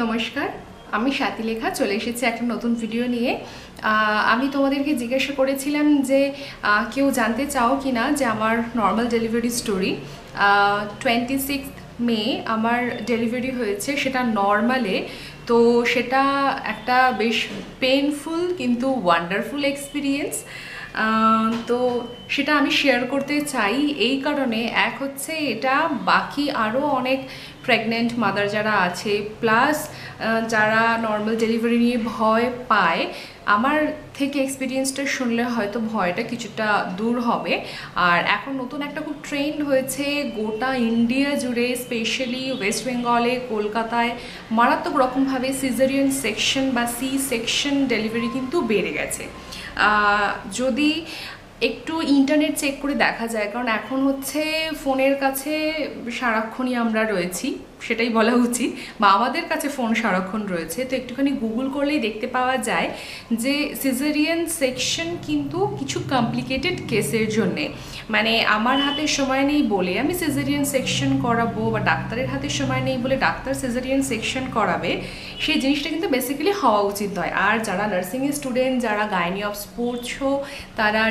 নমস্কার, আমি স্বাতিলেখা চলে এসেছি একটা নতুন ভিডিও নিয়ে। আমি তোমাদেরকে জিজ্ঞাসা করেছিলাম যে কেউ জানতে চাও কি না যে আমার নর্মাল ডেলিভারি স্টোরি। 26 মে আমার ডেলিভারি হয়েছে, সেটা নর্মালে। তো সেটা একটা বেশ পেনফুল কিন্তু ওয়ান্ডারফুল এক্সপিরিয়েন্স। তো সেটা আমি শেয়ার করতে চাই এই কারণে, এক হচ্ছে এটা বাকি আরও অনেক প্রেগনেন্ট মাদার যারা আছে, প্লাস যারা নর্মাল ডেলিভারি নিয়ে ভয় পায়, আমার থেকে এক্সপিরিয়েন্সটা শুনলে হয়তো ভয়টা কিছুটা দূর হবে। আর এখন নতুন একটা খুব ট্রেন্ড হয়েছে গোটা ইন্ডিয়া জুড়ে, স্পেশালি ওয়েস্ট বেঙ্গলে, কলকাতায় মারাত্মক রকমভাবে সিজারিয়ান সেকশন বা সি সেকশন ডেলিভারি কিন্তু বেড়ে গেছে। যদি একটু ইন্টারনেট চেক করে দেখা যায়, কারণ এখন হচ্ছে ফোনের কাছে সারাক্ষণই আমরা রয়েছি, সেটাই বলা উচিত, বা আমাদের কাছে ফোন সারাক্ষণ রয়েছে। তো একটুখানি গুগল করলেই দেখতে পাওয়া যায় যে সিজারিয়ান সেকশন কিন্তু কিছু কমপ্লিকেটেড কেসের জন্যে, মানে আমার হাতে সময় নেই বলে আমি সিজারিয়ান সেকশন করাবো, বা ডাক্তারের হাতে সময় নেই বলে ডাক্তার সিজারিয়ান সেকশন করাবে, সেই জিনিসটা কিন্তু বেসিক্যালি হওয়া উচিত নয়। আর যারা নার্সিংয়ের স্টুডেন্ট, যারা গাইনি অফ পড়ছো, তারা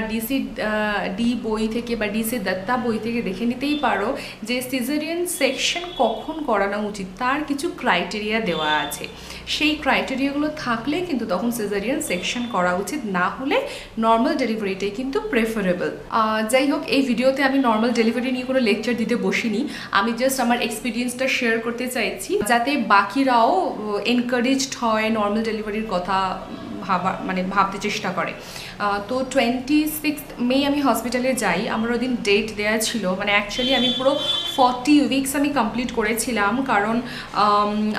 ডি বই থেকে বা ডিসি দত্তা বই থেকে দেখে নিতেই পারো যে সিজারিয়ান সেকশন কখন করানো উচিত, তার কিছু ক্রাইটেরিয়া দেওয়া আছে। সেই ক্রাইটেরিয়াগুলো থাকলে কিন্তু তখন সিজারিয়ান সেকশন করা উচিত, না হলে নর্মাল ডেলিভারিটাই কিন্তু প্রেফারেবল। যাই হোক, এই ভিডিওতে আমি নর্মাল ডেলিভারি নিয়ে কোনো লেকচার দিতে বসিনি, আমি জাস্ট আমার এক্সপিরিয়েন্সটা শেয়ার করতে চাইছি, যাতে বাকিরাও এনকারেজড হয় নর্মাল ডেলিভারির কথা ভাবতে চেষ্টা করে। তো 26 মে আমি হসপিটালে যাই। আমার ওদিন ডেট দেওয়া ছিল, মানে অ্যাকচুয়ালি আমি পুরো 40 উইকস আমি কমপ্লিট করেছিলাম, কারণ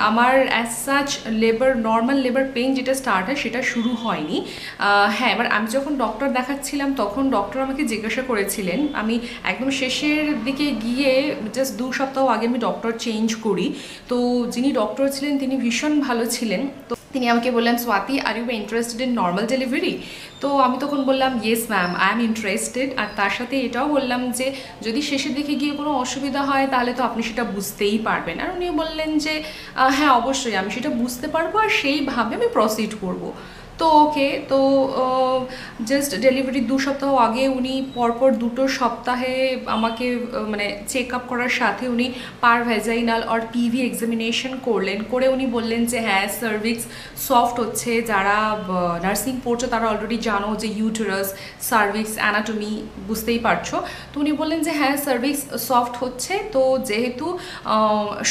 আমার as such normal labour pain যেটা স্টার্ট হয় সেটা শুরু হয়নি। হ্যাঁ, এবার আমি যখন ডক্টর দেখাচ্ছিলাম তখন ডক্টর আমাকে জিজ্ঞাসা করেছিলেন, আমি একদম শেষের দিকে গিয়ে জাস্ট 2 সপ্তাহ আগে আমি ডক্টর চেঞ্জ করি। তো যিনি ডক্টর ছিলেন তিনি ভীষণ ভালো ছিলেন। তো তিনি আমাকে বললেন, Swati, are you interested in normal delivery? তো আমি তখন বললাম, yes ma'am, I am interested. আর তার সাথে এটাও বললাম যে যদি শেষের দিকে গিয়ে কোনো অসুবিধা হয় তাহলে তো আপনি সেটা বুঝতেই পারবেন। আর উনি বললেন যে হ্যাঁ অবশ্যই আমি সেটা বুঝতে পারবো, আর সেইভাবে আমি প্রসিড করবো। তো ওকে, তো জাস্ট ডেলিভারি 2 সপ্তাহ আগে উনি পরপর 2 সপ্তাহে আমাকে মানে চেক আপ করার সাথে উনি পার ভ্যাজাইনাল আর পিভি এক্সামিনেশন করলেন, করে উনি বললেন যে হ্যাঁ সার্ভিক্স সফট হচ্ছে। যারা নার্সিং পড়ছো তারা অলরেডি জানো যে ইউটেরাস, সার্ভিক্স, অ্যানাটমি বুঝতেই পারছো। তো উনি বললেন যে হ্যাঁ সার্ভিক্স সফট হচ্ছে, তো যেহেতু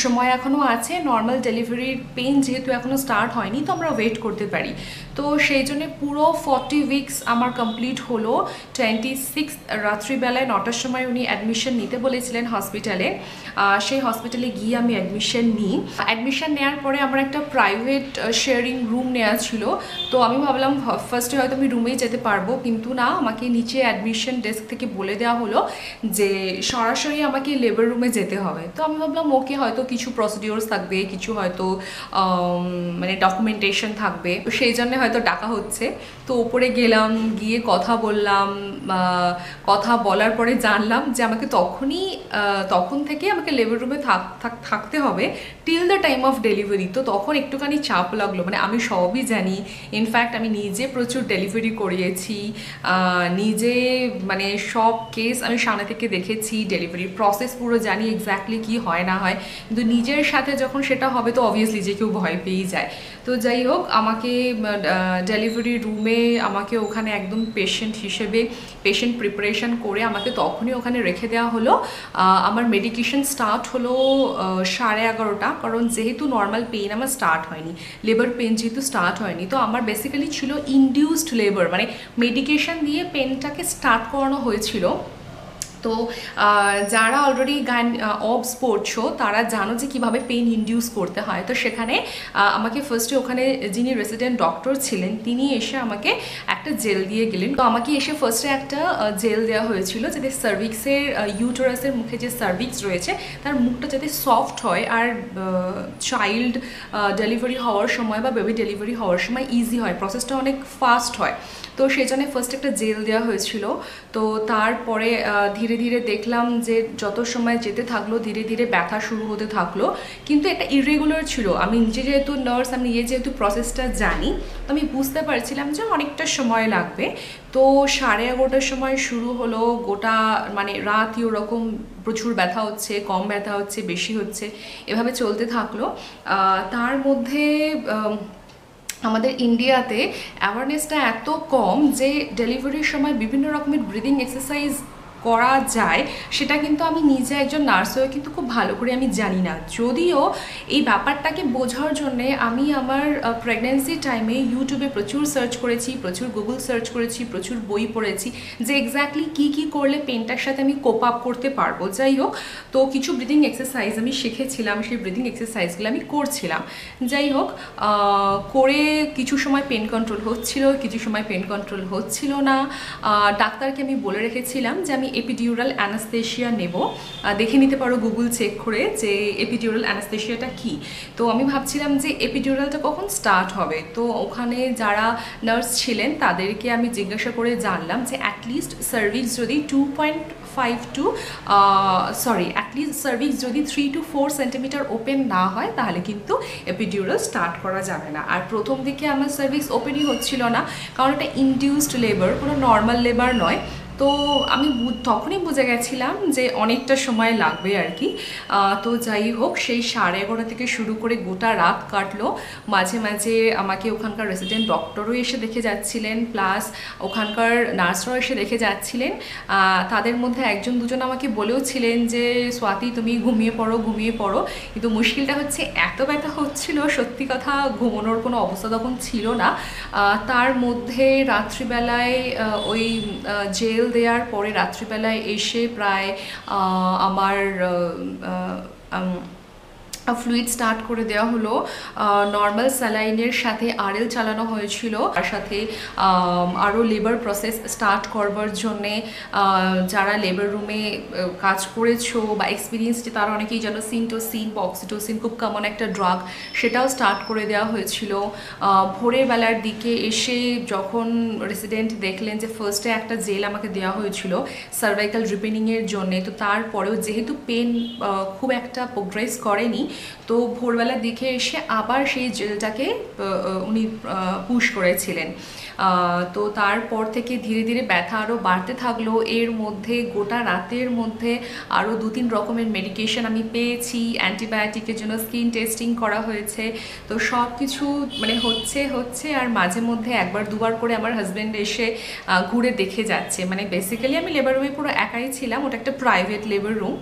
সময় এখনও আছে, নর্মাল ডেলিভারির পেইন যেহেতু এখনও স্টার্ট হয়নি, তো আমরা ওয়েট করতে পারি। তো সেই জন্য পুরো 40 উইকস আমার কমপ্লিট হলো। 26 রাত্রিবেলায় 9টার সময় উনি অ্যাডমিশন নিতে বলেছিলেন হসপিটালে। সেই হসপিটালে গিয়ে আমি অ্যাডমিশন নিই। অ্যাডমিশন নেওয়ার পরে আমার একটা প্রাইভেট শেয়ারিং রুম নেওয়া ছিল। তো আমি ভাবলাম ফার্স্টে হয়তো আমি রুমেই যেতে পারবো, কিন্তু না, আমাকে নিচে অ্যাডমিশন ডেস্ক থেকে বলে দেওয়া হলো যে সরাসরি আমাকে লেবার রুমে যেতে হবে। তো আমি ভাবলাম ওকে, হয়তো কিছু প্রসিডিওরস থাকবে, কিছু হয়তো মানে ডকুমেন্টেশন থাকবে, সেই জন্য হয়তো ডাকা হচ্ছে। তো ওপরে গেলাম, গিয়ে কথা বললাম। কথা বলার পরে জানলাম যে আমাকে তখন থেকে আমাকে লেবার রুমে থাকতে হবে till the time of delivery. তো তখন একটুখানি চাপ লাগলো, মানে আমি সবই জানি, ইনফ্যাক্ট আমি নিজে প্রচুর ডেলিভারি করিয়েছি, নিজে মানে সব কেস আমি সামনে থেকে দেখেছি, ডেলিভারির প্রসেস পুরো জানি এক্স্যাক্টলি কী হয় না হয়, কিন্তু নিজের সাথে যখন সেটা হবে তো অবভিয়াসলি যে কেউ ভয় পেয়েই যায়। তো যাই হোক, আমাকে ডেলিভারি রুমে আমাকে ওখানে একদম পেশেন্ট প্রিপারেশন করে আমাকে তখনই ওখানে রেখে দেওয়া হলো। আমার মেডিকেশন স্টার্ট হলো 11:30, কারণ যেহেতু নর্মাল পেইন আমার স্টার্ট হয়নি, লেবার পেন যেহেতু স্টার্ট হয়নি, তো আমার বেসিক্যালি ছিল ইনডিউসড লেবার, মানে মেডিকেশন দিয়ে পেনটাকে স্টার্ট করানো হয়েছিল। তো যারা অলরেডি অবস পড়ছো তারা জানো যে কীভাবে পেইন ইনডিউস করতে হয়। তো সেখানে আমাকে ফার্স্টে ওখানে যিনি রেসিডেন্ট ডক্টর ছিলেন তিনি এসে আমাকে একটা জেল দিয়ে গেলেন। তো আমাকে এসে ফার্স্টে একটা জেল দেওয়া হয়েছিল যাতে সার্ভিক্সের, ইউটেরাসের মুখে যে সার্ভিক্স রয়েছে তার মুখটা যাতে সফট হয়, আর চাইল্ড ডেলিভারি হওয়ার সময় বা বেবি ডেলিভারি হওয়ার সময় ইজি হয়, প্রসেসটা অনেক ফাস্ট হয়। তো সেই জন্য ফার্স্ট একটা জেল দেওয়া হয়েছিল। তো তারপরে ধীরে ধীরে ধীরে দেখলাম যে যত সময় যেতে থাকলো ধীরে ধীরে ব্যথা শুরু হতে থাকলো, কিন্তু এটা ইরেগুলার ছিল। আমি নিজে যেহেতু নার্স, আমি নিজে যেহেতু প্রসেসটা জানি, তো আমি বুঝতে পারছিলাম যে অনেকটা সময় লাগবে। তো 11:30টার সময় শুরু হলো, গোটা মানে রাতই ওরকম প্রচুর ব্যথা হচ্ছে, কম ব্যথা হচ্ছে, বেশি হচ্ছে, এভাবে চলতে থাকলো। তার মধ্যে আমাদের ইন্ডিয়াতে অ্যাওয়ারনেসটা এত কম যে ডেলিভারির সময় বিভিন্ন রকমের ব্রিদিং এক্সারসাইজ করা যায়, সেটা কিন্তু আমি নিজে একজন নার্স হয়ে কিন্তু খুব ভালো করে আমি জানি না। যদিও এই ব্যাপারটাকে বোঝার জন্যে আমি আমার প্রেগনেন্সি টাইমে ইউটিউবে প্রচুর সার্চ করেছি, প্রচুর গুগল সার্চ করেছি, প্রচুর বই পড়েছি যে এক্স্যাক্টলি কী কী করলে পেনটার সাথে আমি কোপ আপ করতে পারবো। যাই হোক, তো কিছু ব্রিদিং এক্সারসাইজ আমি শিখেছিলাম, সেই ব্রিদিং এক্সারসাইজগুলো আমি করছিলাম। যাই হোক, করে কিছু সময় পেন কন্ট্রোল হচ্ছিল, কিছু সময় পেন কন্ট্রোল হচ্ছিল না। ডাক্তারকে আমি বলে রেখেছিলাম যে আমি এপিডিউরাল অ্যানাস্থেশিয়া নেব, দেখে নিতে পারো গুগল চেক করে যে এপিডিউরাল অ্যানাস্থেশিয়াটা কী। তো আমি ভাবছিলাম যে এপিডিউরালটা কখন স্টার্ট হবে। তো ওখানে যারা নার্স ছিলেন তাদেরকে আমি জিজ্ঞাসা করে জানলাম যে অ্যাটলিস্ট সার্ভিক্স যদি 2.5 টু অ্যাটলিস্ট সার্ভিক্স যদি 3 to 4 সেন্টিমিটার ওপেন না হয় তাহলে কিন্তু এপিডিউরাল স্টার্ট করা যাবে না। আর প্রথম দিকে আমার সার্ভিক্স ওপেনই হচ্ছিল না, কারণ এটা ইনডিউসড লেবার, কোনো নর্মাল লেবার নয়। তো আমি তখনই বুঝে গেছিলাম যে অনেকটা সময় লাগবে আর কি। তো যাই হোক, সেই 11:30 থেকে শুরু করে গোটা রাত কাটলো। মাঝে মাঝে আমাকে ওখানকার রেসিডেন্ট ডক্টরও এসে দেখে যাচ্ছিলেন, প্লাস ওখানকার নার্সরাও এসে দেখে যাচ্ছিলেন। তাদের মধ্যে একজন দুজন আমাকে বলেও ছিলেন যে স্বাতি তুমি ঘুমিয়ে পড়ো। কিন্তু মুশকিলটা হচ্ছে এত ব্যথা হচ্ছিল, সত্যি কথা ঘুমানোর কোনো অবস্থা তখন ছিল না। তার মধ্যে রাত্রিবেলায় ওই জেল দেওয়ার পরে রাত্রিবেলায় এসে প্রায় আমার ফ্লুইড স্টার্ট করে দেওয়া হলো। নর্মাল স্যালাইনের সাথে আরএল চালানো হয়েছিল, তার সাথে আরও লেবার প্রসেস স্টার্ট করবার জন্যে যারা লেবার রুমে কাজ করেছো বা এক্সপিরিয়েন্সড তারা অনেকেই জানো সিনটোসিন বা অক্সিটোসিন খুব কমন একটা ড্রাগ, সেটাও স্টার্ট করে দেওয়া হয়েছিল। ভোরের বেলার দিকে এসে যখন রেসিডেন্ট দেখলেন যে ফার্স্টে একটা জেল আমাকে দেওয়া হয়েছিল সার্ভাইকাল রিপেনিংয়ের জন্যে, তো তারপরেও যেহেতু পেন খুব একটা প্রোগ্রেস করেনি, তো ভোরবেলার দিকে এসে আবার সেই জেলটাকে উনি পুশ করেছিলেন। তো তারপর থেকে ধীরে ধীরে ব্যথা আরও বাড়তে থাকলো। এর মধ্যে গোটা রাতের মধ্যে আরও 2-3 রকমের মেডিকেশন আমি পেয়েছি, অ্যান্টিবায়োটিকের জন্য স্কিন টেস্টিং করা হয়েছে। তো সব কিছু মানে হচ্ছে আর মাঝে মধ্যে একবার দুবার করে আমার হাজব্যান্ড এসে ঘুরে দেখে যাচ্ছে। মানে বেসিক্যালি আমি লেবার রুমে পুরো একাই ছিলাম, ওটা একটা প্রাইভেট লেবার রুম।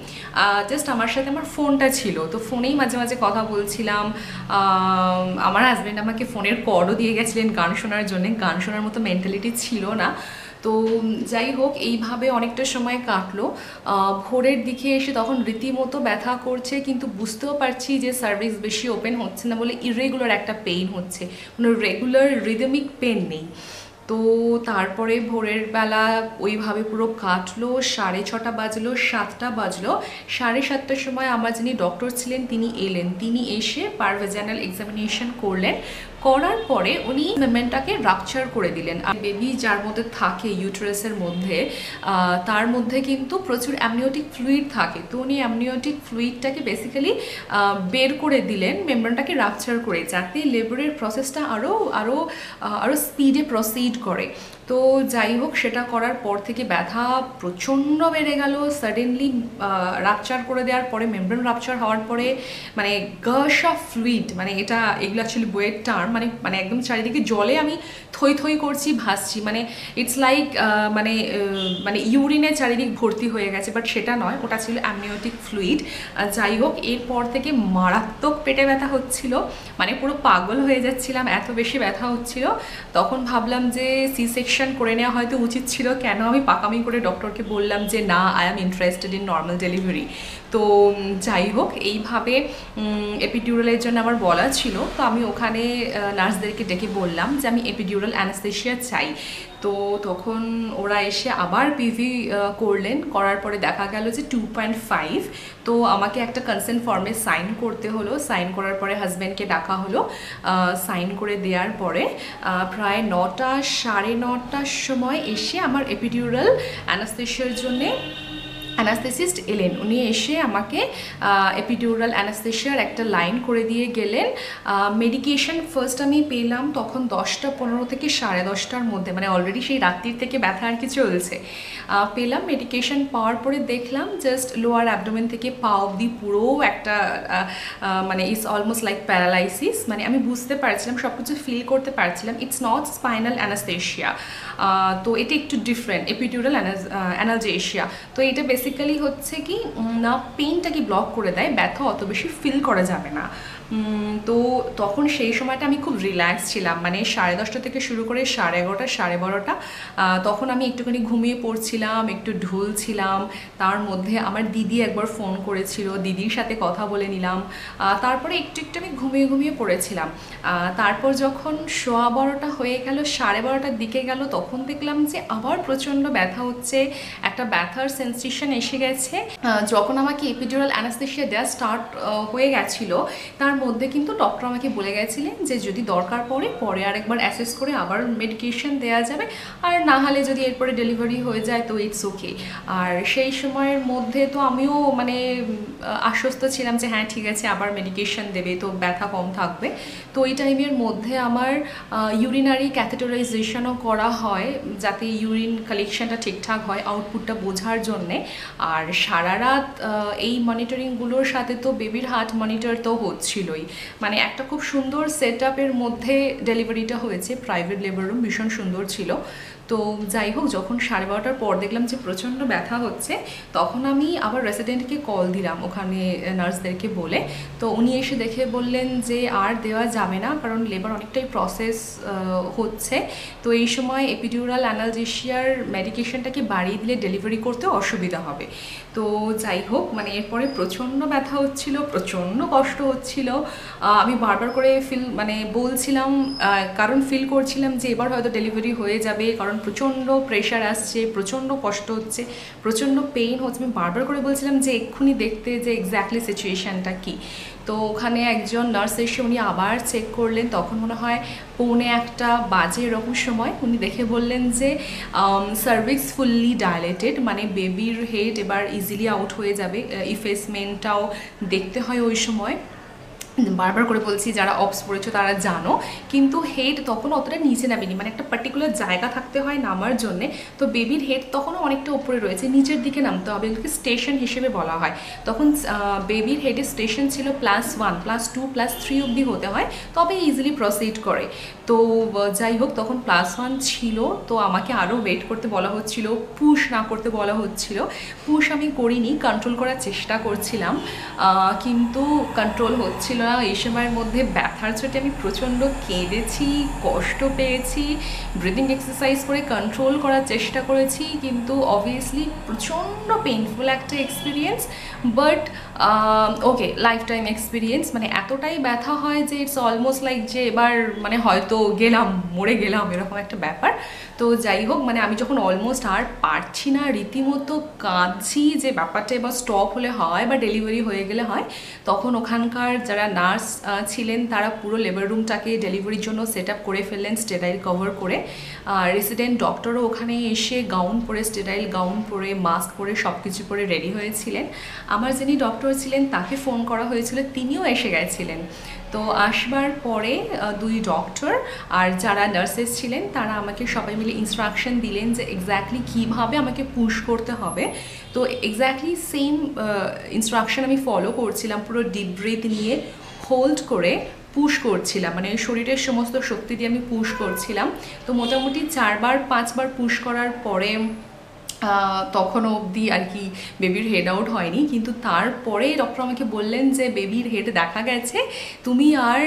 জাস্ট আমার সাথে আমার ফোনটা ছিল, তো ফোনেই মাঝে মাঝে কথা বলছিলাম। আমার হাজব্যান্ড আমাকে ফোনের কর্ডও দিয়ে গেছিলেন গান শোনার জন্য, গান শোনার মতো মেন্টালিটি ছিল না। তো যাই হোক, এইভাবে অনেকটা সময় কাটলো। ভোরের দিকে এসে তখন রীতিমতো ব্যথা করছে, কিন্তু বুঝতেও পারছি যে সার্ভিক্স বেশি ওপেন হচ্ছে না বলে ইরেগুলার একটা পেইন হচ্ছে, কোনো রেগুলার রিদমিক পেন নেই। তো তারপরে ভোরের বেলা ওইভাবে পুরো কাটলো। 6:30 বাজলো, 7টা বাজলো। 7:30টার সময় আমার যিনি ডক্টর ছিলেন তিনি এলেন, তিনি এসে পারভেজানাল এক্সামিনেশন করলেন। করার পরে উনি মেমেন্টটাকে রাপচার করে দিলেন। আর বেবি যার মধ্যে থাকে ইউটেরাসের মধ্যে, তার মধ্যে কিন্তু প্রচুর অ্যামনিওটিক ফ্লুইড থাকে। তো উনি অ্যামনিওটিক ফ্লুইডটাকে বেসিক্যালি বের করে দিলেন মেমব্রেনটাকে রাপচার করে, যাতে লেবারের প্রসেসটা আরও স্পিডে প্রসিড করে। তো যাই হোক, সেটা করার পর থেকে ব্যথা প্রচণ্ড বেড়ে গেল। সাডেনলি রাপচার করে দেওয়ার পরে, মেমব্রেন রাপচার হওয়ার পরে মানে গাশ অফ ফ্লুইড, মানে এগুলো অ্যাকচুয়ালি বইয়ের টার্ম, মানে একদম চারিদিকে জলে আমি থই থই করছি, ভাসছি, মানে ইটস লাইক মানে ইউরিনে চারিদিক ভর্তি হয়ে গেছে, বাট সেটা নয়, ওটা ছিল অ্যামনিওটিক ফ্লুইড। যাই হোক, এরপর থেকে মারাত্মক পেটে ব্যথা হচ্ছিল, মানে পুরো পাগল হয়ে যাচ্ছিলাম, এত বেশি ব্যথা হচ্ছিল। তখন ভাবলাম যে সি সেকশন করে নেওয়া হয়তো উচিত ছিল। কেন আমি পাকামি করে ডক্টরকে বললাম যে না, I am interested in normal delivery. তো যাই হোক, এইভাবে এপিডিউরালের জন্য আমার বলা ছিল। তো আমি ওখানে নার্সদেরকে ডেকে বললাম যে আমি এপিডিউরাল অ্যানাস্থেশিয়া চাই। তো তখন ওরা এসে আবার পিভি করলেন, করার পরে দেখা গেল যে 2.5। তো আমাকে একটা কনসেন্ট ফর্মে সাইন করতে হলো। সাইন করার পরে হাজব্যান্ডকে ডাকা হলো। সাইন করে দেওয়ার পরে প্রায় 9টা 9:30টার সময় এসে আমার এপিডিউরাল অ্যানাস্থেশিয়ার জন্যে অ্যানাস্থেসিস্ট এলেন, উনি এসে আমাকে এপিডিউরাল অ্যানাস্থেশিয়ার একটা লাইন করে দিয়ে গেলেন। মেডিকেশন ফার্স্ট আমি পেলাম তখন 10:15 থেকে 10:30টার মধ্যে, মানে অলরেডি সেই রাত্রির থেকে ব্যথা আর কি চলছে। পেলাম মেডিকেশন পাওয়ার পরে দেখলাম জাস্ট লোয়ার অ্যাবডোমেন থেকে পা অবধি পুরো একটা মানে ইটস অলমোস্ট লাইক প্যারালাইসিস, মানে আমি বুঝতে পারছিলাম, সব কিছু ফিল করতে পারছিলাম। ইটস নট স্পাইনাল অ্যানাস্থেশিয়া, তো এটা একটু ডিফারেন্ট, এপিডিউরাল অ্যানালজেশিয়া। তো এটা বেসিক্যালি হচ্ছে কি না, পেইনটাকে ব্লক করে দেয়, ব্যথা অত বেশি ফিল করা যাবে না। তো তখন সেই সময়টা আমি খুব রিল্যাক্স ছিলাম, মানে 10:30 থেকে শুরু করে 11:30 12:30 তখন আমি একটুখানি ঘুমিয়ে পড়ছিলাম, একটু ঢুলছিলাম। তার মধ্যে আমার দিদি একবার ফোন করেছিল, দিদির সাথে কথা বলে নিলাম। তারপরে একটু একটু আমি ঘুমিয়ে ঘুমিয়ে পড়েছিলাম। তারপর যখন 12:15 হয়ে গেল, 12:30টার দিকে গেল, তখন দেখলাম যে আবার প্রচণ্ড ব্যথা হচ্ছে, একটা ব্যথার সেন্সেশন এসে গেছে। যখন আমাকে এপিডিউরাল অ্যানাস্থেশিয়া দেওয়া স্টার্ট হয়ে গেছিলো, তার মধ্যে কিন্তু ডক্টর আমাকে বলে গেছিলেন যে যদি দরকার পরে আরেকবার অ্যাসেস করে আবার মেডিকেশন দেওয়া যাবে, আর না হলে যদি এরপরে ডেলিভারি হয়ে যায় তো ইটস ওকে। আর সেই সময়ের মধ্যে তো আমিও মানে আশ্বস্ত ছিলাম যে হ্যাঁ ঠিক আছে, আবার মেডিকেশন দেবে তো ব্যথা কম থাকবে। তো এই টাইমের মধ্যে আমার ইউরিনারি ক্যাথেটারাইজেশনও করা হয়, যাতে ইউরিন কালেকশনটা ঠিকঠাক হয়, আউটপুটটা বোঝার জন্যে। আর সারা রাত এই মনিটরিংগুলোর সাথে তো বেবির হার্ট মনিটর তো হচ্ছিলই, মানে একটা খুব সুন্দর সেট আপের মধ্যে ডেলিভারিটা হয়েছে, প্রাইভেট লেবার রুম ভীষণ সুন্দর ছিল। তো যাই হোক, যখন 12:30টার পর দেখলাম যে প্রচণ্ড ব্যথা হচ্ছে, তখন আমি আবার রেসিডেন্টকে কল দিলাম ওখানে নার্সদেরকে বলে। তো উনি এসে দেখে বললেন যে আর দেওয়া যাবে না, কারণ লেবার অনেকটাই প্রসেস হচ্ছে, তো এই সময় এপিডিউরাল অ্যানালজেশিয়ার মেডিকেশনটাকে বাড়িয়ে দিলে ডেলিভারি করতে অসুবিধা হবে। তো যাই হোক, মানে এরপরে প্রচণ্ড ব্যথা হচ্ছিল, প্রচণ্ড কষ্ট হচ্ছিল। আমি বারবার করে বলছিলাম, কারণ ফিল করছিলাম যে এবার হয়তো ডেলিভারি হয়ে যাবে, কারণ প্রচণ্ড প্রেশার আসছে, প্রচণ্ড কষ্ট হচ্ছে, প্রচণ্ড পেইন হচ্ছে। আমি বারবার করে বলছিলাম যে এক্ষুনি দেখতে যে এক্স্যাক্টলি সিচুয়েশানটা কী। তো ওখানে একজন নার্স এসে উনি আবার চেক করলেন, তখন মনে হয় 1:45 বাজে এরকম সময়। উনি দেখে বললেন যে সার্ভিক্স ফুললি ডাইলেটেড, মানে বেবির হেড এবার ইজিলি আউট হয়ে যাবে। ইফেসমেন্টটাও দেখতে হয় ওই সময়, বারবার করে বলছি যারা অপস পড়েছো তারা জানো, কিন্তু হেড তখন অতটা নিচে নামেনি, মানে একটা পার্টিকুলার জায়গা থাকতে হয় নামার জন্যে। তো বেবির হেড তখনও অনেকটা উপরে রয়েছে, নিচের দিকে নামতে হবে, এগুলোকে স্টেশন হিসেবে বলা হয়। তখন বেবির হেডের স্টেশন ছিল +1 +2 +3 অবধি হতে হয়, তবে ইজিলি প্রসিড করে। তো যাই হোক, তখন +1 ছিল, তো আমাকে আরও ওয়েট করতে বলা হচ্ছিল, পুশ না করতে বলা হচ্ছিল। পুশ আমি করিনি, কন্ট্রোল করার চেষ্টা করছিলাম, কিন্তু কন্ট্রোল হচ্ছিল না। এই সময়ের মধ্যে ব্যথার চোটে আমি প্রচণ্ড কেঁদেছি, কষ্ট পেয়েছি, ব্রিদিং এক্সারসাইজ করে কন্ট্রোল করার চেষ্টা করেছি, কিন্তু অবভিয়াসলি প্রচণ্ড পেইনফুল একটা experience, but okay, life time experience. মানে এতটাই ব্যথা হয় যে ইটস অলমোস্ট লাইক যে এবার মানে হয়তো গেলাম, মরে গেলাম, এরকম একটা ব্যাপার। তো যাই হোক, মানে আমি যখন অলমোস্ট আর পারছি না, রীতিমতো কাঁদছি যে ব্যাপারটা এবার স্টপ হলে হয় বা ডেলিভারি হয়ে গেলে হয়, তখন ওখানকার যারা নার্স ছিলেন তারা পুরো লেবার রুমটাকে ডেলিভারির জন্য সেট আপ করে ফেললেন, স্টেরাইল কভার করে। রেসিডেন্ট ডক্টরও ওখানে এসে গাউন পরে, স্টেরাইল গাউন পরে, মাস্ক পরে, সব কিছু পরে রেডি হয়েছিলেন। আমার যিনি ডক্টর ছিলেন তাকে ফোন করা হয়েছিল, তিনিও এসে গেছিলেন। তো আসবার পরে 2 ডক্টর আর যারা নার্সেস ছিলেন তারা আমাকে সবাই মিলে ইনস্ট্রাকশন দিলেন যে এক্স্যাক্টলি কীভাবে আমাকে পুশ করতে হবে। তো এক্স্যাক্টলি সেম ইনস্ট্রাকশন আমি ফলো করছিলাম, পুরো ডিপ ব্রিথ নিয়ে হোল্ড করে পুশ করছিলাম, মানে শরীরের সমস্ত শক্তি দিয়ে আমি পুশ করছিলাম। তো মোটামুটি 4-5 বার পুশ করার পরে তখনও অবধি আর কি বেবির হেড আউট হয়নি, কিন্তু তারপরে ডক্টর আমাকে বললেন যে বেবির হেড দেখা গেছে, তুমি আর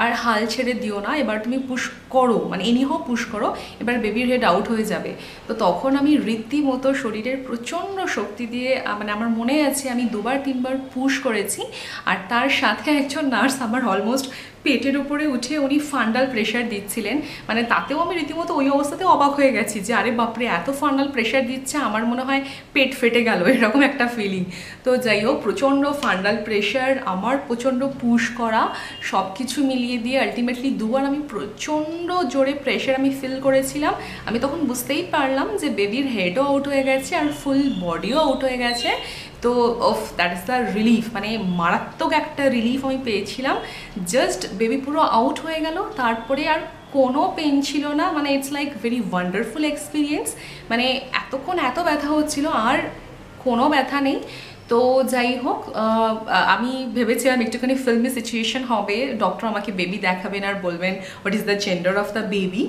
আর হাল ছেড়ে দিও না, এবার তুমি পুশ করো, মানে এনিহাও পুশ করো, এবার বেবির হেড আউট হয়ে যাবে। তো তখন আমি রীতিমতো শরীরের প্রচণ্ড শক্তি দিয়ে, মানে আমার মনে আছে আমি 2-3 বার পুশ করেছি। আর তার সাথে একজন নার্স আমার অলমোস্ট পেটের উপরে উঠে উনি ফান্ডাল প্রেশার দিচ্ছিলেন, মানে তাতেও আমি রীতিমতো ওই অবস্থাতেও অবাক হয়ে গেছি যে আরে বাপরে, এত ফান্ডাল প্রেশার প্রেশার দিচ্ছে, আমার মনে হয় পেট ফেটে গেল এরকম একটা ফিলিং। তো যাই হোক, প্রচণ্ড ফান্ডাল প্রেশার, আমার প্রচণ্ড পুশ করা, সব কিছু মিলিয়ে দিয়ে আলটিমেটলি দুবার আমি প্রচণ্ড জোরে প্রেশার আমি ফিল করেছিলাম। আমি তখন বুঝতেই পারলাম যে বেবির হেডও আউট হয়ে গেছে আর ফুল বডিও আউট হয়ে গেছে। তো of that is the relief, মানে মারাত্মক একটা রিলিফ আমি পেয়েছিলাম। জাস্ট বেবি পুরো আউট হয়ে গেল, তারপরে আর কোনো পেন ছিল না, মানে it's like very wonderful experience. মানে এতক্ষণ এত ব্যথা হচ্ছিল, আর কোনো ব্যথা নেই। তো যাই হোক, আমি ভেবেছিলাম একটুখানি ফিল্মি সিচুয়েশন হবে, ডক্টর আমাকে বেবি দেখাবেন আর বলবেন what is the gender of the baby.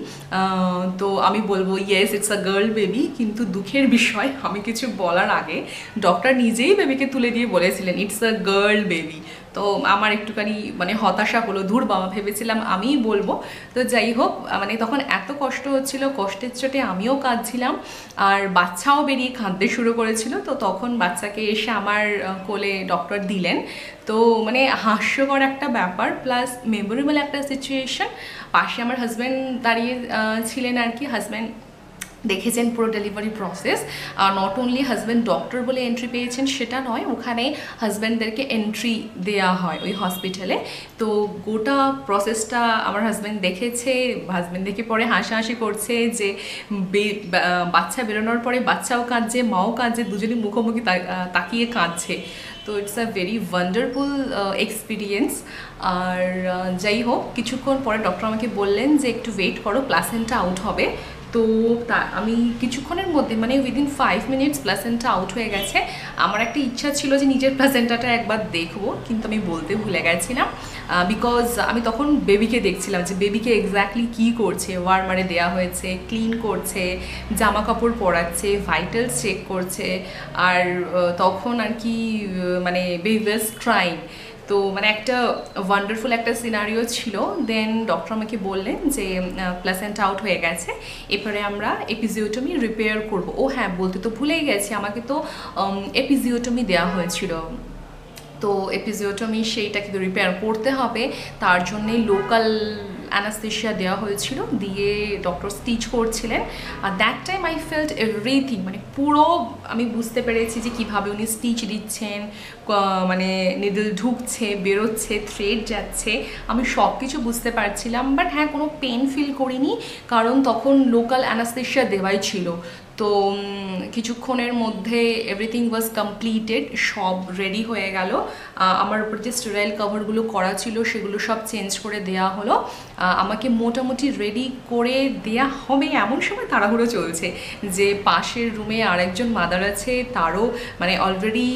তো আমি বলবো yes it's a girl baby, কিন্তু দুঃখের বিষয় আমি কিছু বলার আগে ডক্টর নিজেই বেবিকে তুলে দিয়ে বলেছিলেন ইটস আ গার্ল বেবি। তো আমার একটুখানি মানে হতাশা হলো, ধুর বাবা, ভেবেছিলাম আমিই বলবো। তো যাই হোক, মানে তখন এত কষ্ট হচ্ছিল, কষ্টের চোটে আমিও কাঁদছিলাম আর বাচ্চাও বেরিয়ে কাঁদতে শুরু করেছিল। তো তখন বাচ্চাকে এসে আমার কোলে ডক্টর দিলেন। তো মানে হাস্যকর একটা ব্যাপার প্লাস মেমোরেবল একটা সিচুয়েশন। পাশে আমার হাজব্যান্ড দাঁড়িয়ে ছিলেন আর কি, হাজব্যান্ড দেখেছেন পুরো delivery process. Not only husband doctor বলে এন্ট্রি পেয়েছেন সেটা নয়, ওখানে হাজব্যান্ডদেরকে এন্ট্রি দেওয়া হয় ওই হসপিটালে। তো গোটা প্রসেসটা আমার হাজব্যান্ড দেখেছে। হাজব্যান্ড দেখে পরে হাসাহাসি করছে যে বাচ্চা বেরোনোর পরে বাচ্চাও কাঁদছে, মাও কাঁদছে, দুজনই মুখোমুখি তাকিয়ে কাঁদছে। তো it's a very wonderful experience. আর যাই হোক, কিছুক্ষণ পরে ডক্টর আমাকে বললেন যে একটু ওয়েট করো, প্লাসেন্টা আউট হবে। তো আমি কিছুক্ষণের মধ্যে মানে উইদিন 5 মিনিটস প্লাসেন্টা আউট হয়ে গেছে। আমার একটা ইচ্ছা ছিল যে নিজের প্লাসেন্টাটা একবার দেখবো, কিন্তু আমি বলতে ভুলে গেছিলাম বিকজ আমি তখন বেবিকে দেখছিলাম যে বেবিকে এক্স্যাক্টলি কী করছে। ওয়ার্মারে দেওয়া হয়েছে, ক্লিন করছে, জামা কাপড় পরাচ্ছে, ভাইটালস চেক করছে। আর তখন আর কি মানে বেবি ওয়াজ ক্রাইং। তো মানে একটা ওয়ান্ডারফুল একটা সিনারিও ছিল। দেন ডক্টর আমাকে বললেন যে প্লাসেন্টা আউট হয়ে গেছে, এরপরে আমরা এপিজিওটমি রিপেয়ার করব। ও হ্যাঁ, বলতে তো ভুলেই গেছি, আমাকে তো এপিজিওটমি দেওয়া হয়েছিল। তো এপিজিওটমি সেইটা কিন্তু রিপেয়ার করতে হবে, তার জন্যে লোকাল অ্যানাস্থেশিয়া দেওয়া হয়েছিল, দিয়ে ডক্টর স্টিচ করছিলেন। আর that time I felt everything, মানে পুরো আমি বুঝতে পেরেছি যে কীভাবে উনি স্টিচ দিচ্ছেন, মানে নিডল ঢুকছে বেরোচ্ছে, থ্রেড যাচ্ছে, আমি সব কিছু বুঝতে পারছিলাম। বাট হ্যাঁ, কোনো পেন ফিল করিনি, কারণ তখন লোকাল অ্যানাস্থেশিয়া দেওয়াই ছিল। তো কিছুক্ষণের মধ্যে এভরিথিং ওয়াজ কমপ্লিটেড, সব রেডি হয়ে গেল। আমার উপর যে স্টেরাইল কভারগুলো করা ছিল সেগুলো সব চেঞ্জ করে দেয়া হলো। আমাকে মোটামুটি রেডি করে দেয়া হবে এমন সময় তাড়াহুড়ো চলছে যে পাশের রুমে আরেকজন মাদার আছে, তারও মানে অলরেডি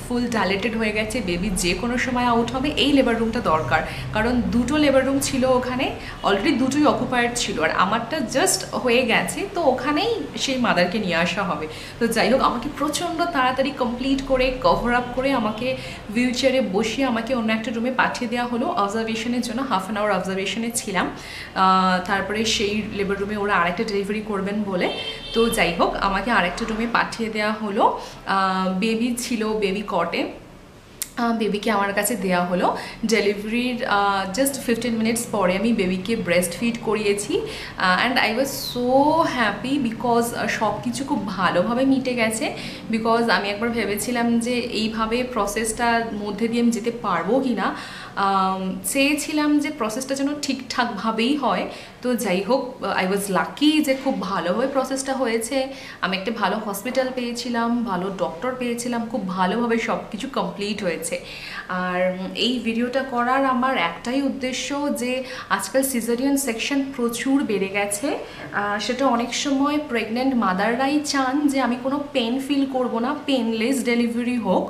ফুল ডাইলেটেড হয়ে গেছে, বেবি যে কোনো সময় আউট হবে, এই লেবার রুমটা দরকার। কারণ দুটো লেবার রুম ছিল ওখানে, অলরেডি দুটোই অকুপায়েড ছিল, আর আমারটা জাস্ট হয়ে গেছে, তো ওখানেই সেই মাদারকে নিয়ে আসা হবে। তো যাই হোক, আমাকে প্রচণ্ড তাড়াতাড়ি কমপ্লিট করে কভার আপ করে আমাকে হুইল চেয়ারে বসিয়ে আমাকে অন্য একটা রুমে পাঠিয়ে দেওয়া হলো অবজারভেশনের জন্য। হাফ অ্যান আওয়ার অবজারভেশনে ছিলাম, তারপরে সেই লেবার রুমে ওরা আরেকটা ডেলিভারি করবেন বলে। তো যাই হোক, আমাকে আরেকটা রুমে পাঠিয়ে দেওয়া হলো। বেবি ছিল বেবি কটে, বেবিকে আমার কাছে দেওয়া হলো। ডেলিভারির জাস্ট 15 মিনিটস পরে আমি বেবিকে ব্রেস্ট ফিড করিয়েছি। And I was so happy because সব কিছু খুব ভালোভাবে মিটে গেছে। বিকজ আমি একবার ভেবেছিলাম যে এইভাবে প্রসেসটার মধ্যে দিয়ে আমি যেতে পারবো কি না, চেয়েছিলাম যে প্রসেসটা যেন ঠিকঠাকভাবেই হয়। তো যাই হোক, আই ওয়াজ লাকি যে খুব ভালোভাবে প্রসেসটা হয়েছে। আমি একটা ভালো হসপিটাল পেয়েছিলাম, ভালো ডক্টর পেয়েছিলাম, খুব ভালোভাবে সব কিছু কমপ্লিট হয়েছে। আর এই ভিডিওটা করার আমার একটাই উদ্দেশ্য যে আজকাল সিজারিয়ান সেকশন প্রচুর বেড়ে গেছে। সেটা অনেক সময় প্রেগনেন্ট মাদাররাই চান যে আমি কোনো পেন ফিল করব না, পেনলেস ডেলিভারি হোক।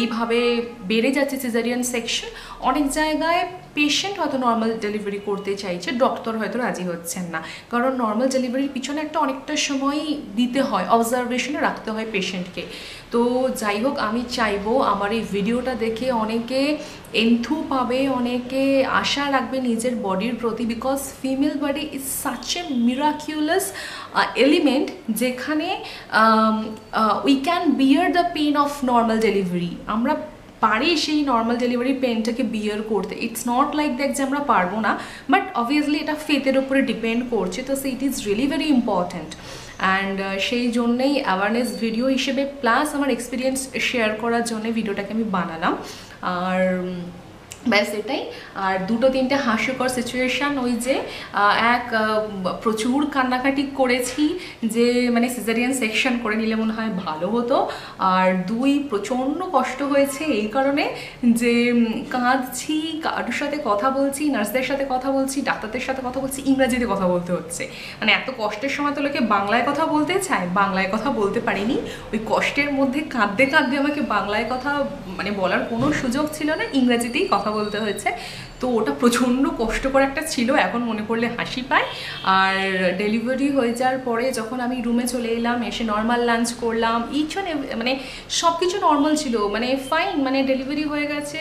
এইভাবে বেড়ে যাচ্ছে সিজারিয়ান সেকশন। অনেক জায়গায় পেশেন্ট হয়তো নর্মাল ডেলিভারি করতে চাইছে, ডক্টর হয়তো রাজি হচ্ছেন না, কারণ নর্মাল ডেলিভারির পিছনে অনেকটা সময় দিতে হয়, অবজারভেশনে রাখতে হয় পেশেন্টকে। তো যাই হোক, আমি চাইবো আমার এই ভিডিওটা দেখে অনেকে এন্থু পাবে, অনেকে আশা রাখবে নিজের বডির প্রতি, because female body is such a miraculous element যেখানে we can bear the pain of normal delivery. আমরা পারি সেই নর্মাল ডেলিভারি পেনটাকে বিয়ার করতে। ইটস নট লাইক দ্যাট যে আমরা পারবো না, বাট অবভিয়াসলি এটা ফেথের উপরে ডিপেন্ড করছে, তো so it is really very important. And সেই জন্যেই অ্যাওয়ারনেস ভিডিও হিসেবে প্লাস আমার এক্সপিরিয়েন্স শেয়ার করার জন্য ভিডিওটাকে আমি বানালাম। আর ব্যাস এটাই। আর দুটো তিনটে হাস্যকর সিচুয়েশান, ওই যে এক প্রচুর কান্নাকাটি করেছি যে মানে সিজারিয়ান সেকশন করে নিলে মনে হয় ভালো হতো, আর দুই প্রচণ্ড কষ্ট হয়েছে এই কারণে যে কাঁদছি, কারোর সাথে কথা বলছি, নার্সদের সাথে কথা বলছি, ডাক্তারদের সাথে কথা বলছি, ইংরাজিতে কথা বলতে হচ্ছে। মানে এত কষ্টের সময় তো লোকে বাংলায় কথা বলতে চায়, বাংলায় কথা বলতে পারিনি। ওই কষ্টের মধ্যে কাঁদতে কাঁদতে আমাকে বাংলায় কথা মানে বলার কোনো সুযোগ ছিল না, ইংরাজিতেই কথা বলতে হয়েছে। তো ওটা প্রচণ্ড কষ্টকর একটা ছিল, এখন মনে করলে হাসি পায়। আর ডেলিভারি হয়ে যাওয়ার পরে যখন আমি রুমে চলে এলাম, এসে নর্মাল লাঞ্চ করলাম, মানে সব কিছু নর্মাল ছিল, মানে ফাইন, মানে ডেলিভারি হয়ে গেছে,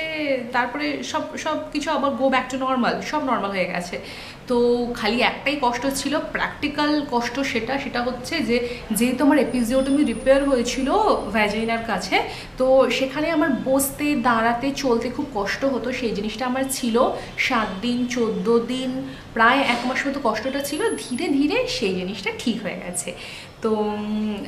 তারপরে সব কিছু আবার গো ব্যাক টু নর্মাল, সব নর্মাল হয়ে গেছে। তো খালি একটাই কষ্ট ছিল, প্র্যাকটিক্যাল কষ্ট, সেটা হচ্ছে যে যেহেতু আমার এপিজিওটমি রিপেয়ার হয়েছিল ভ্যাজাইনার কাছে, তো সেখানে আমার বসতে দাঁড়াতে চলতে খুব কষ্ট হতো। সেই জিনিসটা আমার ছিল 7 দিন 14 দিন, প্রায় 1 মাস মতো কষ্টটা ছিল। ধীরে ধীরে সেই জিনিসটা ঠিক হয়ে গেছে। তো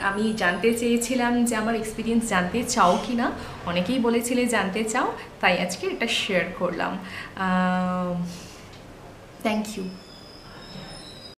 আমি জানতে চেয়েছিলাম যে আমার এক্সপিরিয়েন্স জানতে চাও কি না, অনেকেই বলেছিলে জানতে চাও, তাই আজকে এটা শেয়ার করলাম। Thank you.